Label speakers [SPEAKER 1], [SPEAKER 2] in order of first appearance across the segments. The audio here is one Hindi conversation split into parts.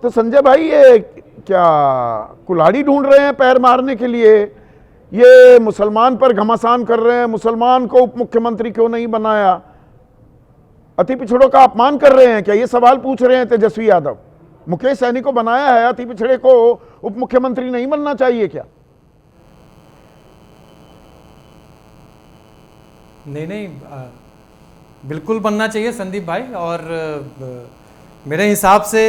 [SPEAKER 1] तो संजय भाई, ये क्या कुल्हाड़ी ढूंढ रहे हैं पैर मारने के लिए? ये मुसलमान पर घमासान कर रहे हैं, मुसलमान को उप मुख्यमंत्री क्यों नहीं बनाया, अति पिछड़ों का अपमान कर रहे हैं क्या? ये सवाल पूछ रहे हैं तेजस्वी यादव। मुकेश सहनी को बनाया है, अति पिछड़े को उप मुख्यमंत्री नहीं बनना चाहिए क्या?
[SPEAKER 2] नहीं, बिल्कुल बनना चाहिए संदीप भाई। और मेरे हिसाब से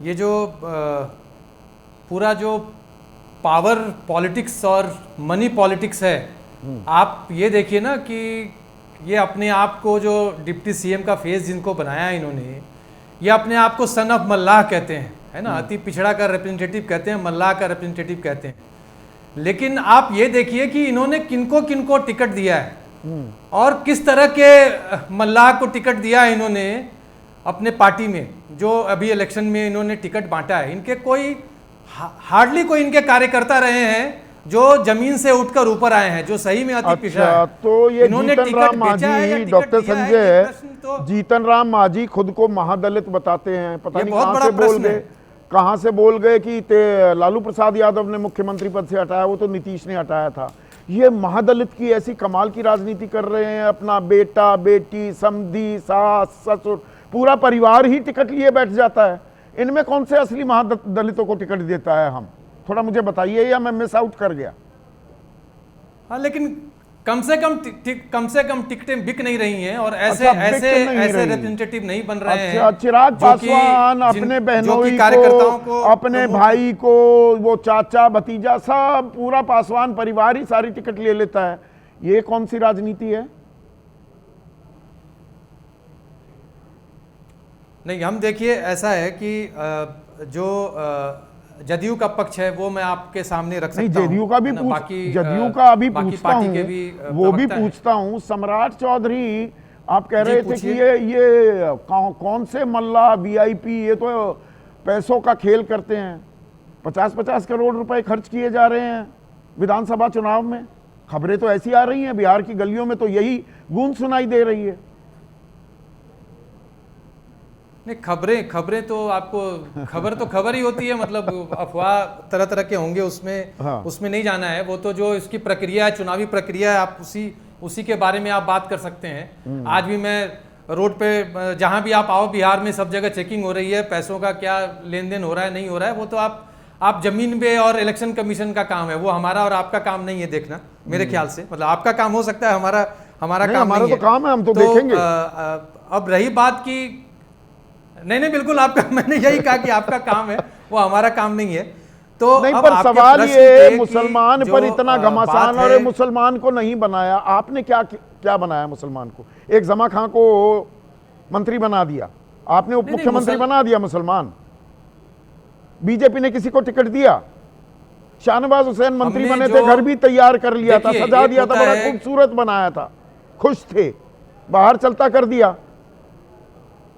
[SPEAKER 2] ये जो पूरा जो पावर पॉलिटिक्स और मनी पॉलिटिक्स है, आप ये देखिए ना कि ये अपने आप को जो डिप्टी सीएम का फेस जिनको बनाया है इन्होंने, ये अपने आप को सन ऑफ मल्लाह कहते हैं, है ना। अति पिछड़ा का रिप्रेजेंटेटिव कहते हैं, मल्लाह का रिप्रेजेंटेटिव कहते हैं। लेकिन आप ये देखिए कि इन्होंने किनको किनको टिकट दिया है और किस तरह के मल्लाह को टिकट दिया है इन्होंने अपने पार्टी में। जो अभी इलेक्शन में इन्होंने टिकट बांटा है, इनके कोई हार्डली कोई इनके कार्यकर्ता रहे हैं जो जमीन से उठकर ऊपर आए हैं, जो सही में अति पिछड़ा है।
[SPEAKER 1] तो ये
[SPEAKER 2] इन्होंने
[SPEAKER 1] जीतन राम मांझी, डॉक्टर संजय, जीतन राम मांझी खुद को महादलित बताते हैं। पता नहीं कहां से बोल गए, कहां से बोल गए कि लालू प्रसाद यादव ने मुख्यमंत्री पद से हटाया, वो तो नीतीश ने हटाया था। ये महादलित की ऐसी कमाल की राजनीति कर रहे हैं, अपना बेटा बेटी समधी सास ससुर पूरा परिवार ही टिकट लिए बैठ जाता है। इनमें कौन से असली महादलितों को टिकट देता है? हम थोड़ा मुझे बताइए, या मैं मिस आउट कर गया?
[SPEAKER 2] हाँ, लेकिन कम से कम टिकटें बिक नहीं रही हैं और ऐसे रिप्रेजेंटेटिव नहीं बन रहे हैं।
[SPEAKER 1] चिराग पासवान अपने बहनोई को, अपने भाई को, वो चाचा भतीजा सब पूरा पासवान परिवार ही सारी टिकट ले लेता है। ये कौन सी राजनीति है?
[SPEAKER 2] नहीं, हम देखिए ऐसा है कि जो जदयू का पक्ष है वो मैं आपके सामने रख सकता हूं।
[SPEAKER 1] जदयू का भी जदयू का अभी पूछता हूं, वो भी पूछता हूं। सम्राट चौधरी, आप कह रहे थे कि ये कौन से मल्ला वीआईपी, ये तो पैसों का खेल करते हैं। 50-50 करोड़ रुपए खर्च किए जा रहे हैं विधानसभा चुनाव में। खबरें तो ऐसी आ रही हैं, बिहार की गलियों में तो यही गूंज सुनाई दे रही है।
[SPEAKER 2] नहीं, खबरें तो आपको खबर ही होती है, मतलब अफवाह तरह तरह के होंगे उसमें। हाँ। उसमें नहीं जाना है। वो तो जो इसकी प्रक्रिया है, चुनावी प्रक्रिया है, आप उसी के बारे में आप बात कर सकते हैं। आज भी मैं रोड पे जहां भी आप आओ बिहार में सब जगह चेकिंग हो रही है, पैसों का क्या लेन देन हो रहा है नहीं हो रहा है, वो तो आप जमीन पे और इलेक्शन कमीशन का काम है, वो हमारा और आपका काम नहीं है देखना, मेरे ख्याल से। मतलब आपका काम हो सकता है, हमारा काम नहीं है।
[SPEAKER 1] तो काम है, हम तो देखेंगे।
[SPEAKER 2] अब रही बात की, नहीं बिल्कुल आपका, मैंने यही कहा कि आपका काम है, वो हमारा काम नहीं है। तो
[SPEAKER 1] नहीं, पर सवाल ये मुसलमान पर इतना घमासान, और मुसलमान को नहीं बनाया आपने, क्या बनाया मुसलमान को? एक जमा खां को मंत्री बना दिया आपने, उप मुख्यमंत्री बना दिया मुसलमान। बीजेपी ने किसी को टिकट दिया? शाहनवाज हुसैन मंत्री बने थे, घर भी तैयार कर लिया था, सजा दिया था, बड़ा खूबसूरत बनाया था, खुश थे, बाहर चलता कर दिया।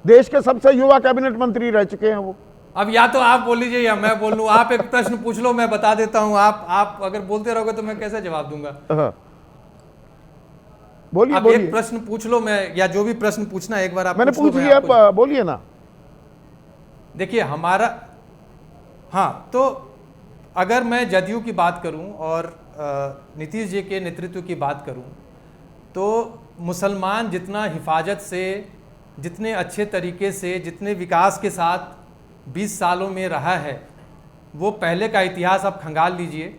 [SPEAKER 1] देश के सबसे युवा कैबिनेट मंत्री रह चुके हैं वो।
[SPEAKER 2] अब या तो आप बोल लीजिए या मैं बोल लूं। आप एक प्रश्न पूछ लो, मैं बता देता हूं। आप अगर बोलते रहोगे तो मैं कैसे जवाब दूंगा?
[SPEAKER 1] बोलिए,
[SPEAKER 2] आप एक प्रश्न पूछ लो, मैं या जो भी प्रश्न पूछना है एक बार आप
[SPEAKER 1] मैंने पूछ लिया, अब बोलिए ना।
[SPEAKER 2] देखिए हमारा, हाँ, तो अगर मैं जदयू की बात करूं और नीतीश जी के नेतृत्व की बात करूं, तो मुसलमान जितना हिफाजत से, जितने अच्छे तरीके से, जितने विकास के साथ 20 सालों में रहा है, वो पहले का इतिहास आप खंगाल लीजिए।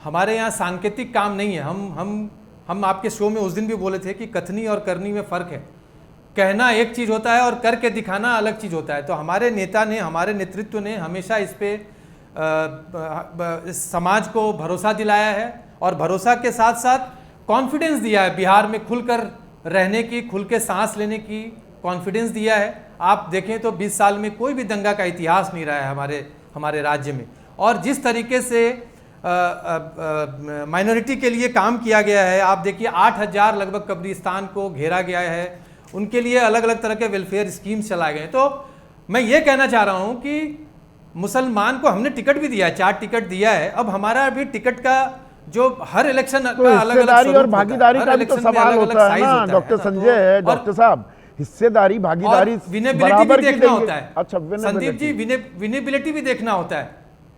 [SPEAKER 2] हमारे यहाँ सांकेतिक काम नहीं है। हम आपके शो में उस दिन भी बोले थे कि कथनी और करनी में फ़र्क है। कहना एक चीज़ होता है और करके दिखाना अलग चीज़ होता है। तो हमारे नेता ने, हमारे नेतृत्व ने हमेशा इस पे इस समाज को भरोसा दिलाया है और भरोसा के साथ साथ कॉन्फिडेंस दिया है, बिहार में खुलकर रहने की, खुल के सांस लेने की कॉन्फिडेंस दिया है। आप देखें तो 20 साल में कोई भी दंगा का इतिहास नहीं रहा है हमारे राज्य में। और जिस तरीके से माइनॉरिटी के लिए काम किया गया है, आप देखिए 8000 लगभग कब्रिस्तान को घेरा गया है, उनके लिए अलग अलग तरह के वेलफेयर स्कीम्स चलाए गए। तो मैं ये कहना चाह रहा हूँ कि मुसलमान को हमने टिकट भी दिया है, 4 टिकट दिया है। अब हमारा भी टिकट का जो हर इलेक्शन का अलग अलग
[SPEAKER 1] और भागीदारी का भी तो सवाल होता है ना डॉक्टर संजय, डॉक्टर साहब। हिस्सेदारी भागीदारी
[SPEAKER 2] विनेबिलिटी भी
[SPEAKER 1] बराबर की
[SPEAKER 2] देखना
[SPEAKER 1] देंगे।
[SPEAKER 2] होता है।
[SPEAKER 1] अच्छा,
[SPEAKER 2] संदीप जी, विनेबिलिटी भी देखना होता है,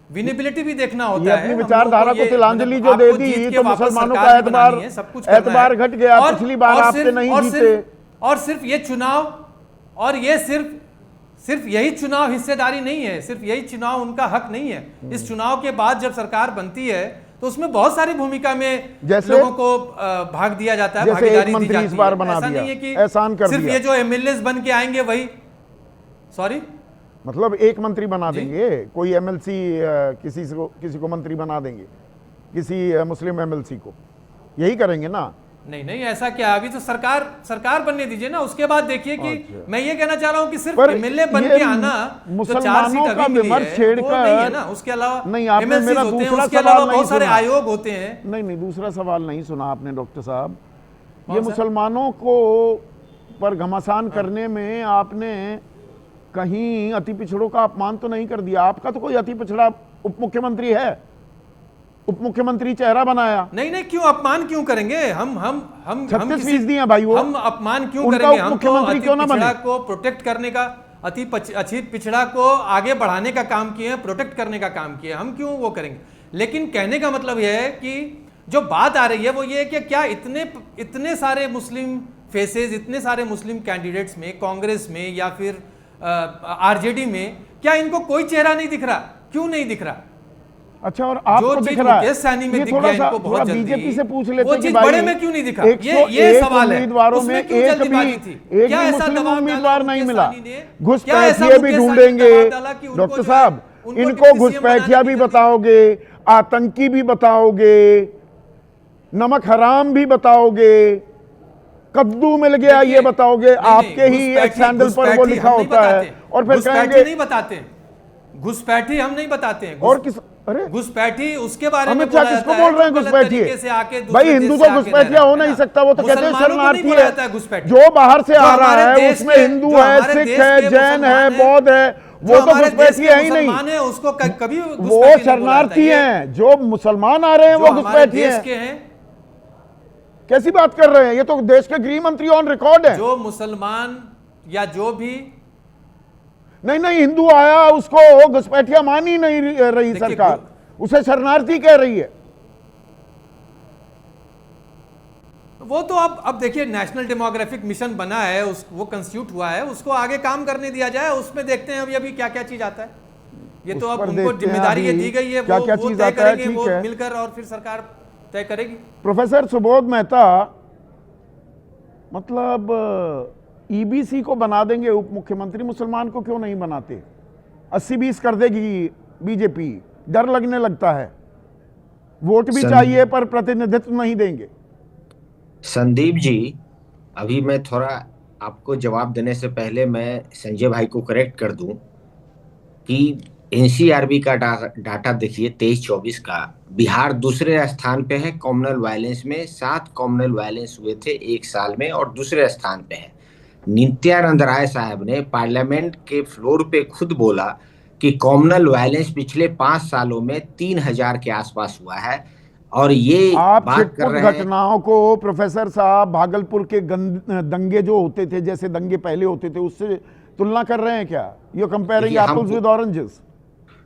[SPEAKER 2] विनेबिलिटी भी देखना
[SPEAKER 1] ये
[SPEAKER 2] होता है।
[SPEAKER 1] अपनी
[SPEAKER 2] हम
[SPEAKER 1] विचारधारा
[SPEAKER 2] लोगों
[SPEAKER 1] को
[SPEAKER 2] ये
[SPEAKER 1] तिलांजलि
[SPEAKER 2] मतलब
[SPEAKER 1] जो दे
[SPEAKER 2] आपको
[SPEAKER 1] दी
[SPEAKER 2] जीत के
[SPEAKER 1] तो
[SPEAKER 2] वापस
[SPEAKER 1] मुसलमानों
[SPEAKER 2] सरकार
[SPEAKER 1] का
[SPEAKER 2] भी बनानी है, सब कुछ करना
[SPEAKER 1] एतबार
[SPEAKER 2] है।
[SPEAKER 1] घट गया। पिछली बार आपसे नहीं जीते।
[SPEAKER 2] और सिर्फ ये चुनाव, और ये सिर्फ यही चुनाव हिस्सेदारी नहीं है, सिर्फ यही चुनाव उनका हक नहीं है। इस चुनाव के बाद जब सरकार बनती है तो उसमें बहुत सारी भूमिका में लोगों को भाग दिया जाता है, भागीदारी दी जाती
[SPEAKER 1] इस बार
[SPEAKER 2] है।
[SPEAKER 1] बना
[SPEAKER 2] ऐसा
[SPEAKER 1] दिया,
[SPEAKER 2] नहीं है कि
[SPEAKER 1] एहसान कर
[SPEAKER 2] सिर्फ
[SPEAKER 1] दिया।
[SPEAKER 2] ये जो एमएलए बन के आएंगे वही, सॉरी,
[SPEAKER 1] मतलब एक मंत्री बना देंगे, कोई एमएलसी किसी को मंत्री बना देंगे, किसी मुस्लिम एमएलसी को, यही करेंगे ना?
[SPEAKER 2] नहीं, ऐसा क्या, अभी तो सरकार बनने दीजिए ना, उसके बाद देखिए कि
[SPEAKER 1] अच्छा।
[SPEAKER 2] मैं ये कहना चाह रहा हूं कि सिर्फ
[SPEAKER 1] पर
[SPEAKER 2] एमएलए बन
[SPEAKER 1] ये
[SPEAKER 2] के आना
[SPEAKER 1] मुसलमानों का विमर्श छेड़कर
[SPEAKER 2] नहीं है ना, उसके अलावा
[SPEAKER 1] नहीं, आपने
[SPEAKER 2] MLCs
[SPEAKER 1] मेरा
[SPEAKER 2] होते हैं,
[SPEAKER 1] दूसरा
[SPEAKER 2] उसके
[SPEAKER 1] सवाल
[SPEAKER 2] अलावा
[SPEAKER 1] नहीं
[SPEAKER 2] बहुत सारे
[SPEAKER 1] सुना।
[SPEAKER 2] आयोग होते हैं।
[SPEAKER 1] नहीं, दूसरा सवाल नहीं सुना आपने डॉक्टर साहब। ये
[SPEAKER 2] कौन सा?
[SPEAKER 1] मुसलमानों को पर घमासान करने में आपने कहीं अति पिछड़ों का अपमान तो नहीं कर दिया? आपका तो कोई अति पिछड़ा उप मुख्यमंत्री है, उप मुख्यमंत्री चेहरा बनाया।
[SPEAKER 2] नहीं, क्यों अपमान क्यों करेंगे? हम
[SPEAKER 1] 36% हैं भाई वो।
[SPEAKER 2] हम अपमान क्यों
[SPEAKER 1] उनका
[SPEAKER 2] करेंगे?
[SPEAKER 1] उप
[SPEAKER 2] हम तो
[SPEAKER 1] मुख्यमंत्री क्यों ना
[SPEAKER 2] अति पिछड़ा
[SPEAKER 1] बने?
[SPEAKER 2] को प्रोटेक्ट करने का, अति पिछड़ा को आगे बढ़ाने का काम किए हैं, प्रोटेक्ट करने का काम किए, हम क्यों वो करेंगे? लेकिन कहने का मतलब यह है कि जो बात आ रही है वो ये है कि क्या इतने सारे मुस्लिम फेसेस, इतने सारे मुस्लिम कैंडिडेट्स में, कांग्रेस में या फिर आरजेडी में, क्या इनको कोई चेहरा नहीं दिख रहा? क्यों नहीं दिख रहा?
[SPEAKER 1] अच्छा, और आपको दिख रहा है? ये थोड़ा बीजेपी से पूछ लेते कि भाई
[SPEAKER 2] बड़े में क्यों नहीं दिखा?
[SPEAKER 1] ये सवाल है। उम्मीदवारों में एक भी मुस्लिम उम्मीदवार नहीं मिला। घुसपैठिए भी ढूंढेंगे डॉक्टर साहब, इनको घुसपैठिया भी बताओगे, आतंकी भी बताओगे, नमक हराम भी बताओगे, कद्दू मिल गया ये बताओगे। आपके ही एक सैंडल पर वो लिखा होता है और फिर कहेंगे
[SPEAKER 2] नहीं बताते, घुसपैठी हम नहीं बताते हैं।
[SPEAKER 1] और किस, अरे
[SPEAKER 2] घुसपैठी उसके बारे में
[SPEAKER 1] क्या किसको बोल रहे हैं घुसपैठिए? भाई हिंदू तो घुसपैठिया हो नहीं सकता, वो तो कहते हैं शरणार्थी है। जो बाहर से आ रहा है उसमें हिंदू है, सिख है, जैन है, बौद्ध है, वो तो घुसपैठिए है ही नहीं,
[SPEAKER 2] उसको कभी
[SPEAKER 1] वो शरणार्थी हैं। जो मुसलमान आ रहे हैं वो घुसपैठिए हैं। कैसी बात कर रहे हैं? ये तो देश के गृह मंत्री ऑन रिकॉर्ड है।
[SPEAKER 2] जो मुसलमान या जो भी
[SPEAKER 1] नहीं हिंदू आया उसको घुसपैठिया मान ही नहीं रही सरकार, उसे शरणार्थी कह रही है।
[SPEAKER 2] वो तो अब देखिए, नेशनल डेमोग्राफिक मिशन बना है, वो कंस्टिट्यूट हुआ है, उसको आगे काम करने दिया जाए, उसमें देखते हैं अभी क्या चीज आता है। ये तो अब उनको जिम्मेदारी दी गई है, वो तय करेंगे, वो मिलकर, और फिर सरकार तय करेगी।
[SPEAKER 1] प्रोफेसर सुबोध मेहता, मतलब ईबीसी को बना देंगे उप मुख्यमंत्री, मुसलमान को क्यों नहीं बनाते? 80-20 कर देगी बीजेपी, डर लगने लगता है। वोट भी चाहिए पर प्रतिनिधित्व नहीं देंगे।
[SPEAKER 3] संदीप जी, अभी मैं थोड़ा आपको जवाब देने से पहले मैं संजय भाई को करेक्ट कर दूं कि एनसीआरबी का डाटा देखिए 23-24 का, बिहार दूसरे स्थान पे है कॉमनल वायलेंस में। 7 कॉमनल वायलेंस हुए थे एक साल में और दूसरे स्थान पे है। नित्यानंद राय साहब ने पार्लियामेंट के फ्लोर पे खुद बोला कि कॉमनल वायलेंस पिछले 5 सालों में 3000 के आसपास हुआ है। और ये
[SPEAKER 1] आप
[SPEAKER 3] बात कर रहे हैं
[SPEAKER 1] घटनाओं को, प्रोफेसर साहब, भागलपुर के दंगे जो होते थे, जैसे दंगे पहले होते थे, उससे तुलना कर रहे हैं क्या? You comparing apples with oranges?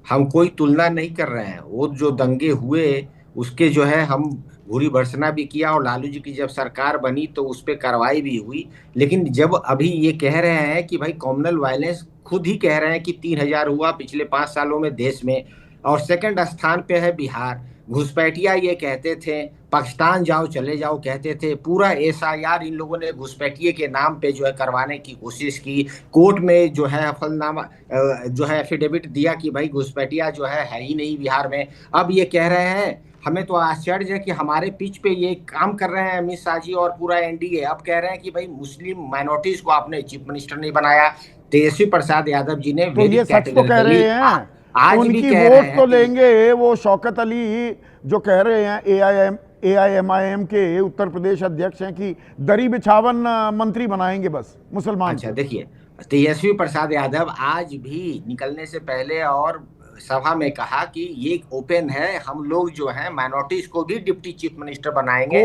[SPEAKER 3] हम कोई तुलना नहीं कर रहे हैं। वो जो दंगे हुए उसके जो है हम भूरी भर्त्सना भी किया, और लालू जी की जब सरकार बनी तो उस पर कार्रवाई भी हुई। लेकिन जब अभी ये कह रहे हैं कि भाई कॉमनल वायलेंस, खुद ही कह रहे हैं कि 3000 हुआ पिछले 5 सालों में देश में, और सेकंड स्थान पे है बिहार। घुसपैठिया ये कहते थे, पाकिस्तान जाओ चले जाओ कहते थे। पूरा एसआईआर इन लोगों ने घुसपैठिए के नाम पे जो है करवाने की कोशिश की। कोर्ट में जो है हलफनामा जो है एफिडेविट दिया कि भाई घुसपैठिया जो है ही नहीं बिहार में। अब ये कह रहे हैं, हमें तो आश्चर्य है कि हमारे पिच पे ये काम कर रहे हैं अमित शाह जी और पूरा एनडीए। अब कह रहे हैं कि भाई मुस्लिम माइनॉरिटीज को आपने चीफ मिनिस्टर नहीं बनाया। तेजस्वी प्रसाद यादव जी ने
[SPEAKER 1] तो ये सच तो कह रहे हैं, आज उनकी वोट तो लेंगे। वो शौकत अली जो कह रहे हैं, AIMIM के उत्तर प्रदेश अध्यक्ष हैं, कि दरी बिछावन मंत्री बनाएंगे बस मुसलमान।
[SPEAKER 3] अच्छा देखिए, तेजस्वी प्रसाद यादव आज भी निकलने से पहले और सभा में कहा कि ये ओपन है, हम लोग जो है माइनॉरिटीज को भी डिप्टी चीफ मिनिस्टर बनाएंगे।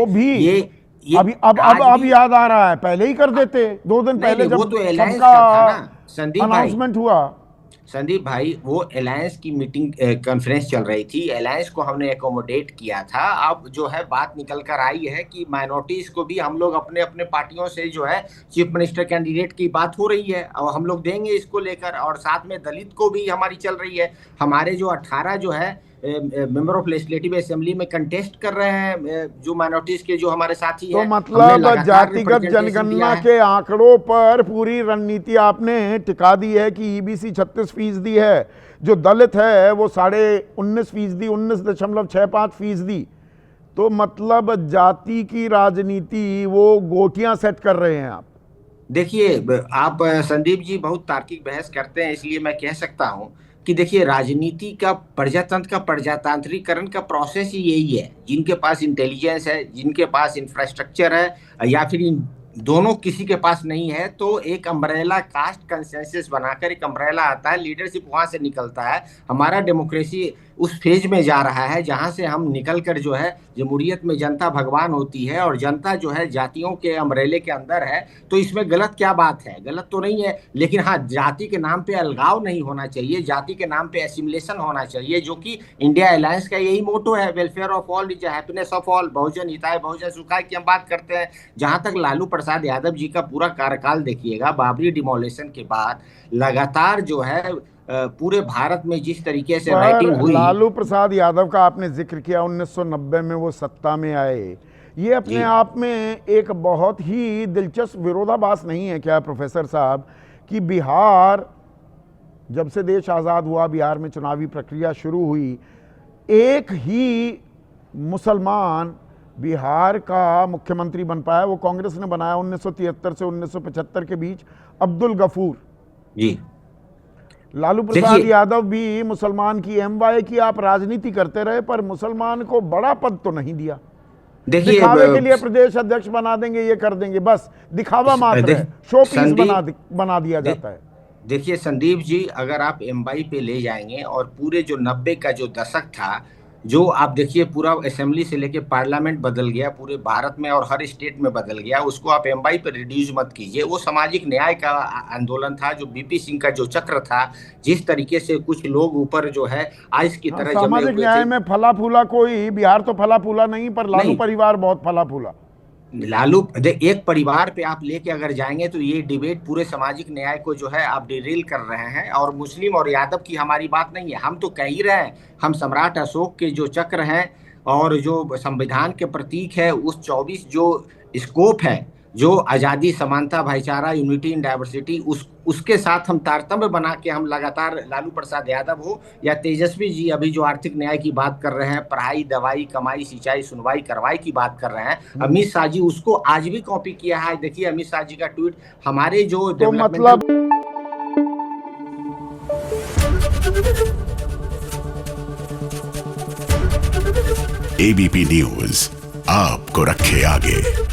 [SPEAKER 1] अब याद आ रहा है, पहले ही कर देते, 2 दिन पहले
[SPEAKER 3] वो
[SPEAKER 1] जब
[SPEAKER 3] तो अलायंस
[SPEAKER 1] सबका
[SPEAKER 3] का था ना संदीप भाई।
[SPEAKER 1] अनाउंसमेंट हुआ।
[SPEAKER 3] संदीप भाई, वो अलायंस की मीटिंग कॉन्फ्रेंस चल रही थी, अलायंस को हमने एकोमोडेट किया था। अब जो है बात निकल कर आई है कि माइनॉरिटीज को भी हम लोग अपने अपने पार्टियों से जो है चीफ मिनिस्टर कैंडिडेट की बात हो रही है और हम लोग देंगे इसको लेकर, और साथ में दलित को भी हमारी चल रही है। हमारे जो 18 जो है मेंबर ऑफ लेजिस्लेटिव असेंबली में कंटेस्ट कर रहे हैं जो माइनॉरिटीज के जो हमारे साथी
[SPEAKER 1] तो
[SPEAKER 3] हैं।
[SPEAKER 1] मतलब जातिगत जनगणना के आंकड़ों पर पूरी रणनीति आपने टिका दी है कि ईबीसी 36% है, जो दलित है वो 19.5%, 19.65%। तो मतलब जाति की राजनीति वो गोटियां सेट कर रहे हैं आप।
[SPEAKER 3] देखिए, आप संदीप जी बहुत तार्किक बहस करते हैं, इसलिए मैं कह सकता हूं कि देखिए, राजनीति का प्रजातंत्र का प्रजातांत्रिकरण का प्रोसेस ही यही है। जिनके पास इंटेलिजेंस है, जिनके पास इंफ्रास्ट्रक्चर है, या फिर इन दोनों किसी के पास नहीं है, तो एक अम्ब्रेला कास्ट कंसेंसस बनाकर एक अम्ब्रेला आता है, लीडरशिप वहां से निकलता है। हमारा डेमोक्रेसी उस फेज में जा रहा है जहां से हम निकलकर जो है जमहूरियत में जनता भगवान होती है और जनता जो है जातियों के अम्ब्रेले के अंदर है। तो इसमें गलत क्या बात है? गलत तो नहीं है, लेकिन हाँ, जाति के नाम पे अलगाव नहीं होना चाहिए, जाति के नाम पे एसिमिलेशन होना चाहिए, जो कि इंडिया अलायंस का यही मोटो है, welfare of all is happiness of all, बहुजन हिताय बहुजन सुखाय की हम बात करते हैं। जहां तक लालू प्रसाद यादव जी का पूरा कार्यकाल देखिएगा, बाबरी डिमोलिशन के बाद लगातार जो है पूरे भारत में जिस तरीके से राइटिंग हुई।
[SPEAKER 1] लालू प्रसाद यादव का आपने जिक्र किया, 1990 में वो सत्ता में आए, ये अपने आप में एक बहुत ही दिलचस्प विरोधाभास नहीं है क्या प्रोफेसर साहब, कि बिहार जब से देश आज़ाद हुआ, बिहार में चुनावी प्रक्रिया शुरू हुई, एक ही मुसलमान बिहार का मुख्यमंत्री बन पाया, वो कांग्रेस ने बनाया 1973 से 1975 के बीच, अब्दुल गफूर जी। लालू प्रसाद यादव भी मुसलमान की एमवाई की आप राजनीति करते रहे, पर मुसलमान को बड़ा पद तो नहीं दिया। दिखावे के लिए प्रदेश अध्यक्ष बना देंगे, ये कर देंगे, बस दिखावा मात्र है, शो पीस बना दिया जाता है।
[SPEAKER 3] देखिए संदीप जी, अगर आप एमवाई पे ले जाएंगे और पूरे जो 90 का जो दशक था, जो आप देखिए पूरा असेंबली से लेके पार्लियामेंट बदल गया, पूरे भारत में और हर स्टेट में बदल गया, उसको आप एमवाई पर रिड्यूस मत कीजिए। वो सामाजिक न्याय का आंदोलन था, जो बीपी सिंह का जो चक्र था, जिस तरीके से कुछ लोग ऊपर जो है आइस की तरह
[SPEAKER 1] सामाजिक न्याय में फला फूला कोई, बिहार तो फला फूला नहीं, पर लालू परिवार बहुत फला फूला।
[SPEAKER 3] लालू एक परिवार पे आप लेके अगर जाएंगे तो ये डिबेट पूरे सामाजिक न्याय को जो है आप डिरेल कर रहे हैं, और मुस्लिम और यादव की हमारी बात नहीं है। हम तो कह ही रहे हैं, हम सम्राट अशोक के जो चक्र हैं और जो संविधान के प्रतीक है, उस 24 जो स्कोप है, जो आज़ादी, समानता, भाईचारा, यूनिटी इन डाइवर्सिटी, उसके साथ हम तारतम्य बना के हम लगातार लालू प्रसाद यादव हो या तेजस्वी जी अभी जो आर्थिक न्याय की बात कर रहे हैं, पढ़ाई, दवाई, कमाई, सिंचाई, सुनवाई, करवाई की बात कर रहे हैं, अमित शाह जी उसको आज भी कॉपी किया है। देखिए अमित शाह जी का ट्वीट, हमारे जो
[SPEAKER 1] तो मतलब
[SPEAKER 4] एबीपी न्यूज आपको रखे आगे।